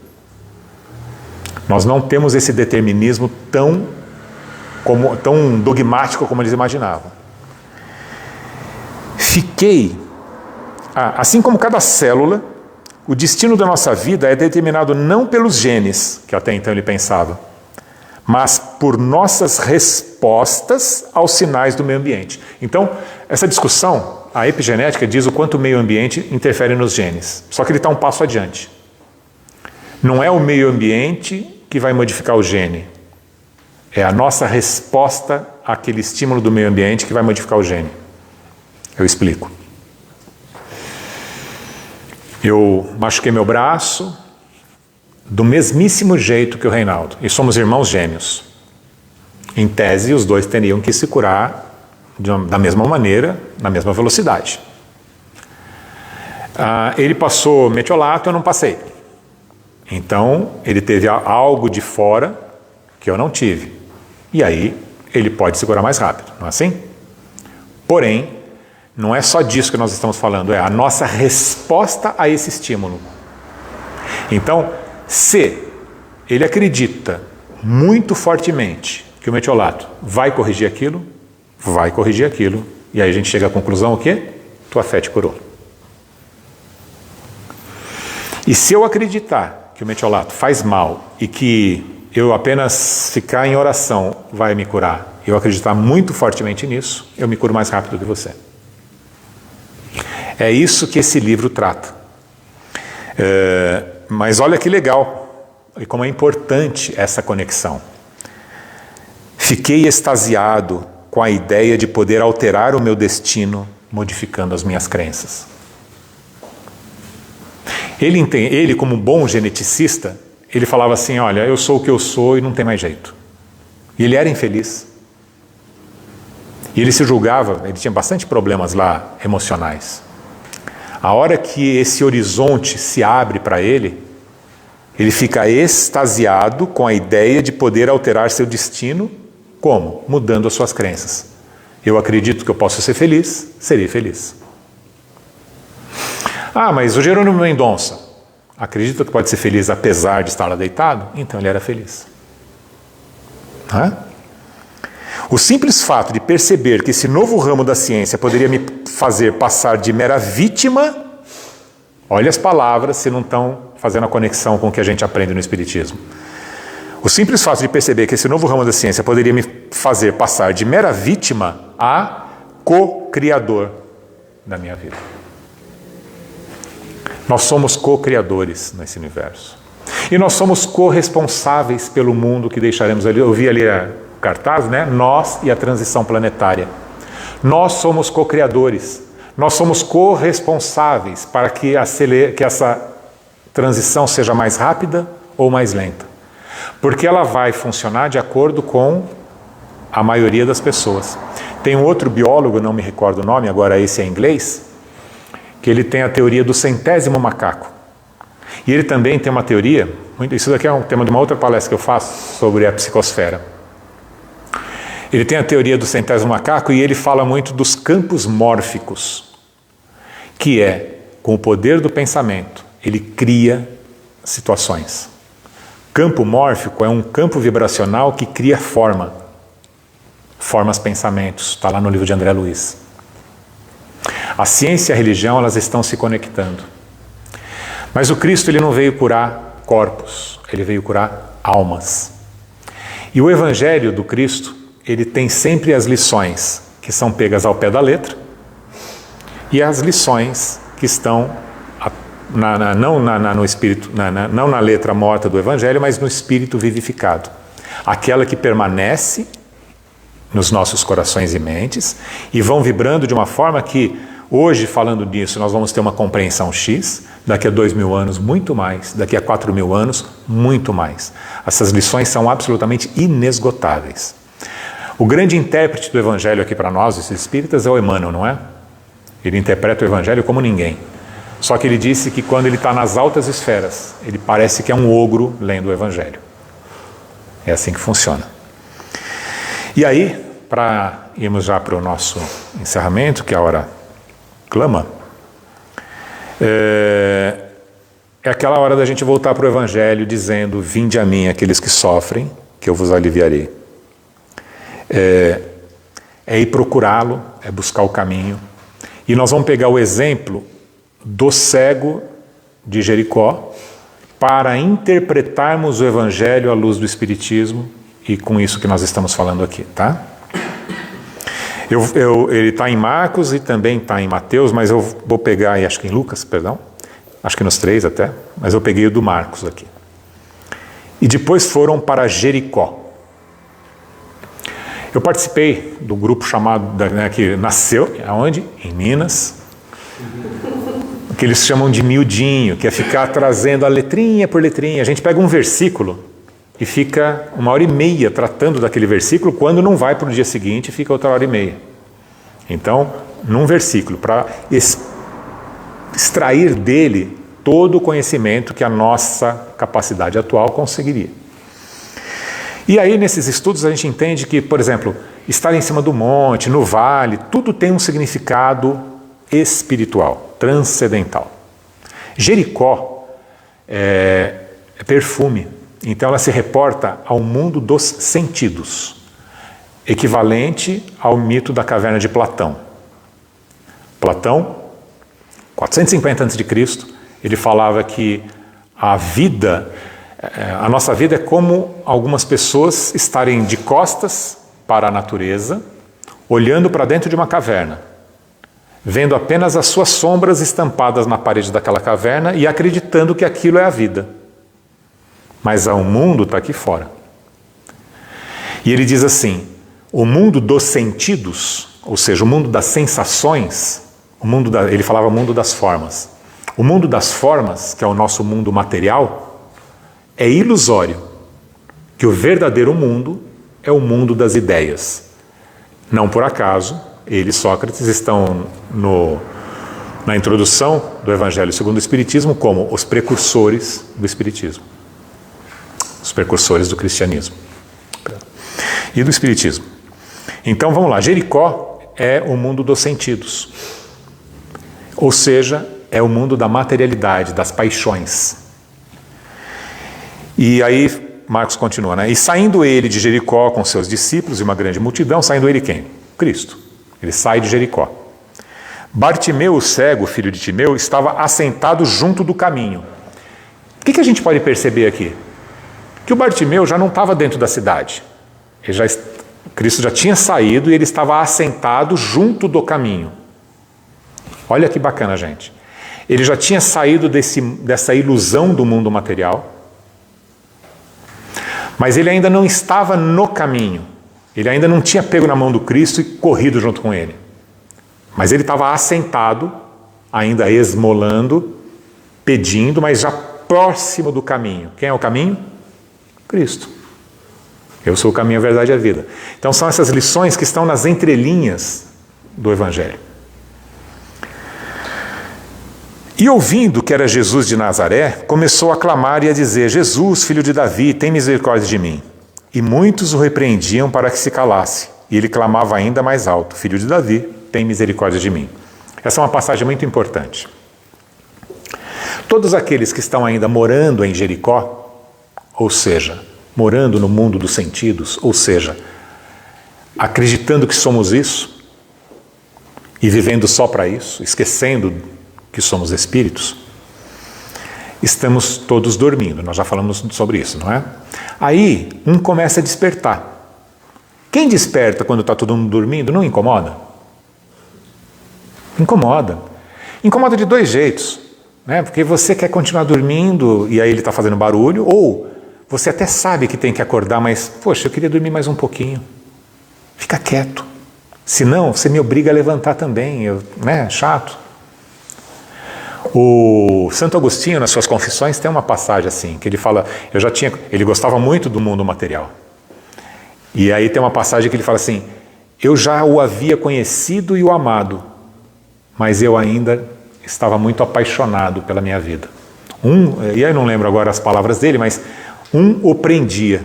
Nós não temos esse determinismo tão dogmático como eles imaginavam. Assim como cada célula, o destino da nossa vida é determinado não pelos genes, que até então ele pensava, mas por nossas respostas aos sinais do meio ambiente. Então, essa discussão, a epigenética diz o quanto o meio ambiente interfere nos genes. Só que ele está um passo adiante. Não é o meio ambiente que vai modificar o gene. É a nossa resposta àquele estímulo do meio ambiente que vai modificar o gene. Eu explico. Eu machuquei meu braço, do mesmíssimo jeito que o Reinaldo, e somos irmãos gêmeos. Em tese, os dois teriam que se curar da mesma maneira, na mesma velocidade. Ele passou metiolato, eu não passei. Então, ele teve algo de fora que eu não tive. E aí, ele pode se curar mais rápido, não é assim? Porém, não é só disso que nós estamos falando, é a nossa resposta a esse estímulo. Então, se ele acredita muito fortemente que o metiolato vai corrigir aquilo, e aí a gente chega à conclusão o quê? Tua fé te curou. E se eu acreditar que o metiolato faz mal e que eu apenas ficar em oração vai me curar, eu acreditar muito fortemente nisso, eu me curo mais rápido que você. É isso que esse livro trata. Mas olha que legal e como é importante essa conexão. Fiquei extasiado com a ideia de poder alterar o meu destino modificando as minhas crenças. Ele, como um bom geneticista, ele falava assim, olha, eu sou o que eu sou e não tem mais jeito. E ele era infeliz. E ele se julgava, ele tinha bastante problemas lá emocionais. A hora que esse horizonte se abre para ele fica extasiado com a ideia de poder alterar seu destino. Como? Mudando as suas crenças. Eu acredito que eu posso ser feliz, serei feliz. Mas o Jerônimo Mendonça acredita que pode ser feliz apesar de estar lá deitado? Então ele era feliz. O simples fato de perceber que esse novo ramo da ciência poderia me fazer passar de mera vítima, olha as palavras se não estão fazendo a conexão com o que a gente aprende no Espiritismo. O simples fato de perceber que esse novo ramo da ciência poderia me fazer passar de mera vítima a co-criador da minha vida. Nós somos co-criadores nesse universo. E nós somos corresponsáveis pelo mundo que deixaremos ali. Eu vi ali o cartaz, né? Nós e a transição planetária. Nós somos co-criadores. Nós somos corresponsáveis para que essa transição seja mais rápida ou mais lenta. Porque ela vai funcionar de acordo com a maioria das pessoas. Tem um outro biólogo, não me recordo o nome, agora esse é em inglês, que ele tem a teoria do 100º macaco. E ele também tem uma teoria, isso daqui é um tema de uma outra palestra que eu faço sobre a psicosfera. Ele tem a teoria do 100º macaco e ele fala muito dos campos mórficos, que é, com o poder do pensamento, ele cria situações. Campo mórfico é um campo vibracional que cria formas pensamentos, está lá no livro de André Luiz. A ciência e a religião, elas estão se conectando. Mas o Cristo, ele não veio curar corpos, ele veio curar almas. E o Evangelho do Cristo, ele tem sempre as lições que são pegas ao pé da letra e as lições que estão no espírito, não na letra morta do Evangelho, mas no espírito vivificado. Aquela que permanece nos nossos corações e mentes e vão vibrando de uma forma que, hoje, falando disso, nós vamos ter uma compreensão X, daqui a 2000 anos, muito mais, daqui a 4000 anos, muito mais. Essas lições são absolutamente inesgotáveis. O grande intérprete do Evangelho aqui para nós, os espíritas, é o Emmanuel, não é? Ele interpreta o Evangelho como ninguém. Só que ele disse que quando ele está nas altas esferas, ele parece que é um ogro lendo o Evangelho. É assim que funciona. E aí, para irmos já para o nosso encerramento, que a hora clama, é aquela hora da gente voltar para o Evangelho dizendo: vinde a mim aqueles que sofrem, que eu vos aliviarei. É ir procurá-lo, é buscar o caminho. E nós vamos pegar o exemplo do cego de Jericó para interpretarmos o Evangelho à luz do Espiritismo e com isso que nós estamos falando aqui, tá? Ele está em Marcos e também está em Mateus, mas eu vou pegar, e acho que em Lucas, perdão, acho que nos 3 até, mas eu peguei o do Marcos aqui. E depois foram para Jericó. Eu participei do grupo chamado, que nasceu, aonde? Em Minas. que eles chamam de miudinho, que é ficar trazendo a letrinha por letrinha. A gente pega um versículo e fica 1h30 tratando daquele versículo, quando não vai para o dia seguinte, fica outra 1h30. Então, num versículo, para extrair dele todo o conhecimento que a nossa capacidade atual conseguiria. E aí, nesses estudos, a gente entende que, por exemplo, estar em cima do monte, no vale, tudo tem um significado espiritual, transcendental. Jericó é perfume, então ela se reporta ao mundo dos sentidos, equivalente ao mito da caverna de Platão. Platão, 450 a.C., ele falava que a nossa vida é como algumas pessoas estarem de costas para a natureza, olhando para dentro de uma caverna, vendo apenas as suas sombras estampadas na parede daquela caverna e acreditando que aquilo é a vida. Mas o mundo está aqui fora. E ele diz assim, o mundo dos sentidos, ou seja, o mundo das sensações, ele falava mundo das formas. O mundo das formas, que é o nosso mundo material, é ilusório, que o verdadeiro mundo é o mundo das ideias. Não por acaso, ele e Sócrates estão na introdução do Evangelho segundo o Espiritismo como os precursores do Espiritismo. Os precursores do cristianismo e do espiritismo. Então vamos lá, Jericó é o mundo dos sentidos, ou seja, é o mundo da materialidade, das paixões. E aí Marcos continua, né? E saindo ele de Jericó com seus discípulos e uma grande multidão, saindo ele quem? Cristo. Ele sai de Jericó. Bartimeu, o cego, filho de Timeu, estava assentado junto do caminho. O que a gente pode perceber aqui? Que o Bartimeu já não estava dentro da cidade. Cristo já tinha saído e ele estava assentado junto do caminho. Olha que bacana, gente. Ele já tinha saído dessa ilusão do mundo material, mas ele ainda não estava no caminho. Ele ainda não tinha pego na mão do Cristo e corrido junto com ele. Mas ele estava assentado, ainda esmolando, pedindo, mas já próximo do caminho. Quem é o caminho? Cristo. Eu sou o caminho, a verdade e a vida. Então são essas lições que estão nas entrelinhas do Evangelho. E ouvindo que era Jesus de Nazaré, começou a clamar e a dizer, Jesus, filho de Davi, tem misericórdia de mim. E muitos o repreendiam para que se calasse. E ele clamava ainda mais alto, filho de Davi, tem misericórdia de mim. Essa é uma passagem muito importante. Todos aqueles que estão ainda morando em Jericó, ou seja, morando no mundo dos sentidos, ou seja, acreditando que somos isso e vivendo só para isso, esquecendo que somos espíritos, estamos todos dormindo. Nós já falamos sobre isso, não é? Aí, um começa a despertar. Quem desperta quando está todo mundo dormindo não incomoda? Incomoda. Incomoda de dois jeitos, né? Porque você quer continuar dormindo e aí ele está fazendo barulho, ou você até sabe que tem que acordar, mas, poxa, eu queria dormir mais um pouquinho. Fica quieto. Senão, você me obriga a levantar também, né? Chato. O Santo Agostinho, nas suas Confissões, tem uma passagem assim, que ele fala, ele gostava muito do mundo material. E aí tem uma passagem que ele fala assim, eu já o havia conhecido e o amado, mas eu ainda estava muito apaixonado pela minha vida. E aí eu não lembro agora as palavras dele, mas o prendia.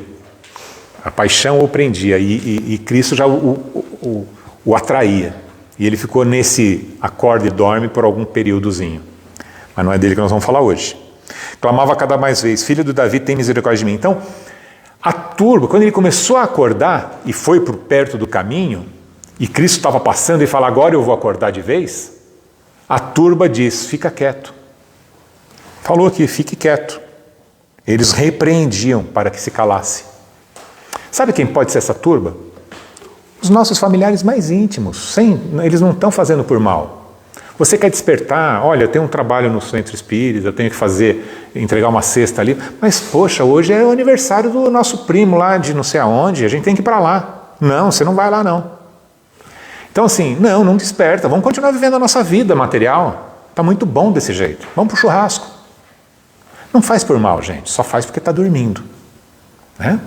A paixão o prendia e Cristo já o atraía. E ele ficou nesse acorde e dorme por algum períodozinho. Mas não é dele que nós vamos falar hoje. Clamava cada mais vez, filho de Davi, tem misericórdia de mim. Então, a turba, quando ele começou a acordar e foi por perto do caminho, e Cristo estava passando e fala, agora eu vou acordar de vez, a turba diz, fica quieto. Falou aqui, fique quieto. Eles repreendiam para que se calasse. Sabe quem pode ser essa turba? Os nossos familiares mais íntimos. Eles não estão fazendo por mal. Você quer despertar, olha, eu tenho um trabalho no centro espírita, eu tenho que entregar uma cesta ali, mas poxa, hoje é o aniversário do nosso primo lá de não sei aonde, a gente tem que ir para lá. Não, você não vai lá não. Então assim, não desperta, vamos continuar vivendo a nossa vida material. Está muito bom desse jeito. Vamos para o churrasco. Não faz por mal, gente. Só faz porque está dormindo. Né?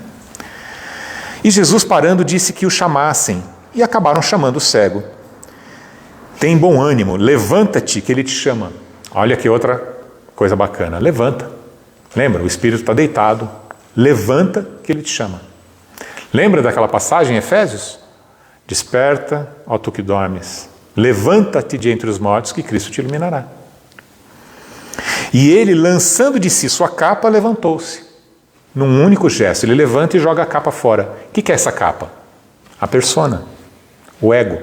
E Jesus, parando, disse que o chamassem. E acabaram chamando o cego. Tem bom ânimo. Levanta-te, que ele te chama. Olha que outra coisa bacana. Levanta. Lembra? O espírito está deitado. Levanta, que ele te chama. Lembra daquela passagem em Efésios? Desperta, ó tu que dormes. Levanta-te de entre os mortos, que Cristo te iluminará. E ele, lançando de si sua capa, levantou-se. Num único gesto, ele levanta e joga a capa fora. O que é essa capa? A persona, o ego.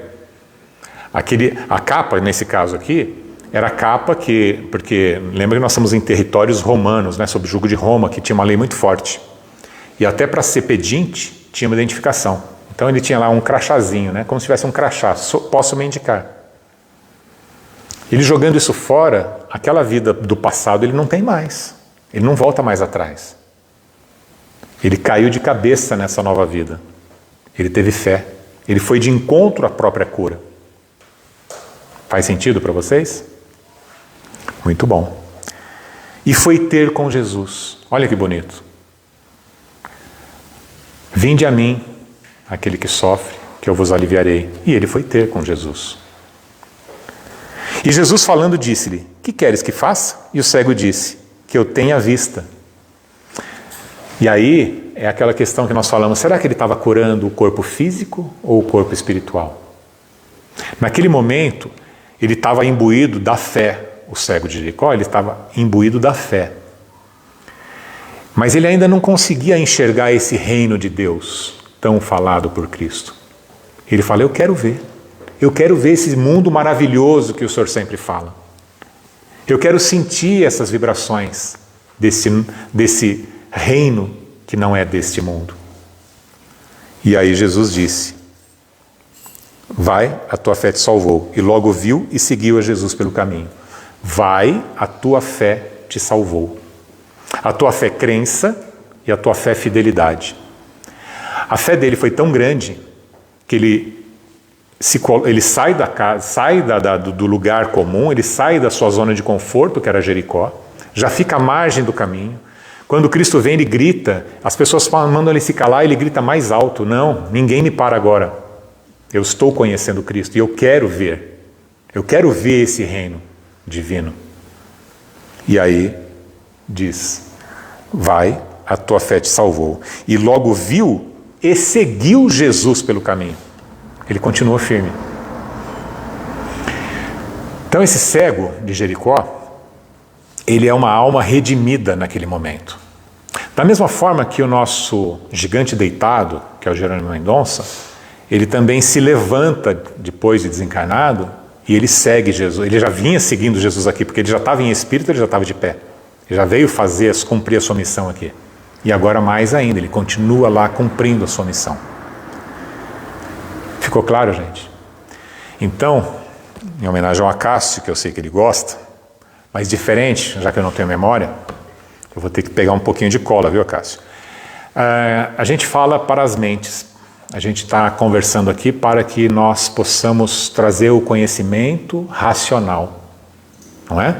A capa, nesse caso aqui, era a capa que... Porque lembra que nós estamos em territórios romanos, né, sob o jugo de Roma, que tinha uma lei muito forte. E até para ser pedinte, tinha uma identificação. Então ele tinha lá um crachazinho, né? Como se tivesse um crachá, posso me indicar. Ele jogando isso fora, aquela vida do passado ele não tem mais. Ele não volta mais atrás. Ele caiu de cabeça nessa nova vida. Ele teve fé. Ele foi de encontro à própria cura. Faz sentido para vocês? Muito bom. E foi ter com Jesus. Olha que bonito. Vinde a mim, aquele que sofre, que eu vos aliviarei. E ele foi ter com Jesus. E Jesus falando disse-lhe, que queres que faça? E o cego disse, que eu tenha vista. E aí é aquela questão que nós falamos, será que ele estava curando o corpo físico ou o corpo espiritual? Naquele momento, ele estava imbuído da fé. O cego de Jericó, ele estava imbuído da fé. Mas ele ainda não conseguia enxergar esse reino de Deus tão falado por Cristo. Ele fala, eu quero ver esse mundo maravilhoso que o Senhor sempre fala. Eu quero sentir essas vibrações desse reino que não é deste mundo. E aí Jesus disse, vai, a tua fé te salvou. E logo viu e seguiu a Jesus pelo caminho. Vai, a tua fé te salvou. A tua fé crença e a tua fé fidelidade. A fé dele foi tão grande que ele sai da casa, sai do lugar comum, ele sai da sua zona de conforto, que era Jericó, já fica à margem do caminho. Quando Cristo vem, ele grita, as pessoas mandam ele se calar, ele grita mais alto, não, ninguém me para agora. Eu estou conhecendo Cristo e eu quero ver esse reino divino. E aí diz, vai, a tua fé te salvou. E logo viu e seguiu Jesus pelo caminho. Ele continua firme. Então esse cego de Jericó, ele é uma alma redimida naquele momento. Da mesma forma que o nosso gigante deitado, que é o Jerônimo Mendonça, ele também se levanta depois de desencarnado e ele segue Jesus. Ele já vinha seguindo Jesus aqui, porque ele já estava em espírito, ele já estava de pé. Ele já veio cumprir a sua missão aqui. E agora mais ainda, ele continua lá cumprindo a sua missão. Ficou claro, gente? Então, em homenagem ao Acácio, que eu sei que ele gosta, mas diferente, já que eu não tenho memória, eu vou ter que pegar um pouquinho de cola, viu, Acácio? A gente fala para as mentes. A gente está conversando aqui para que nós possamos trazer o conhecimento racional, não é?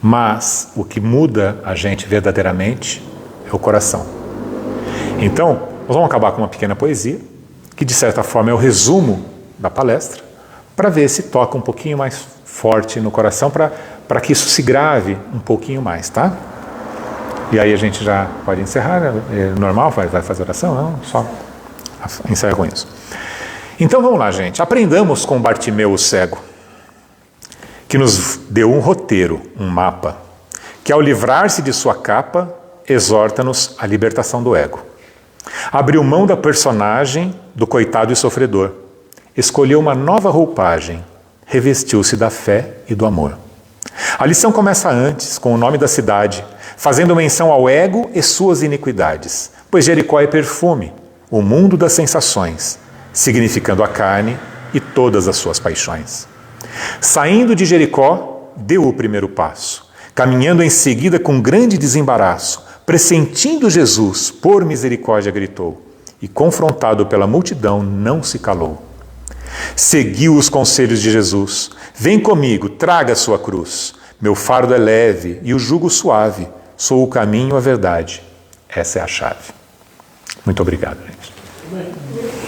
Mas o que muda a gente verdadeiramente é o coração. Então, nós vamos acabar com uma pequena poesia, que de certa forma é o resumo da palestra, para ver se toca um pouquinho mais forte no coração, para que isso se grave um pouquinho mais, tá? E aí a gente já pode encerrar, é normal, vai fazer oração? Não, só encerra com isso. Então vamos lá, gente. Aprendamos com Bartimeu o cego, que nos deu um roteiro, um mapa, que ao livrar-se de sua capa, exorta-nos à libertação do ego. Abriu mão da personagem do coitado e sofredor. Escolheu uma nova roupagem, revestiu-se da fé e do amor. A lição começa antes, com o nome da cidade, fazendo menção ao ego e suas iniquidades, pois Jericó é perfume, o mundo das sensações, significando a carne e todas as suas paixões. Saindo de Jericó, deu o primeiro passo, caminhando em seguida com grande desembaraço, pressentindo Jesus, por misericórdia gritou, e confrontado pela multidão não se calou. Seguiu os conselhos de Jesus, Vem comigo, traga a sua cruz. Meu fardo é leve e o jugo suave. Sou o caminho, a verdade. Essa é a chave. Muito obrigado, gente.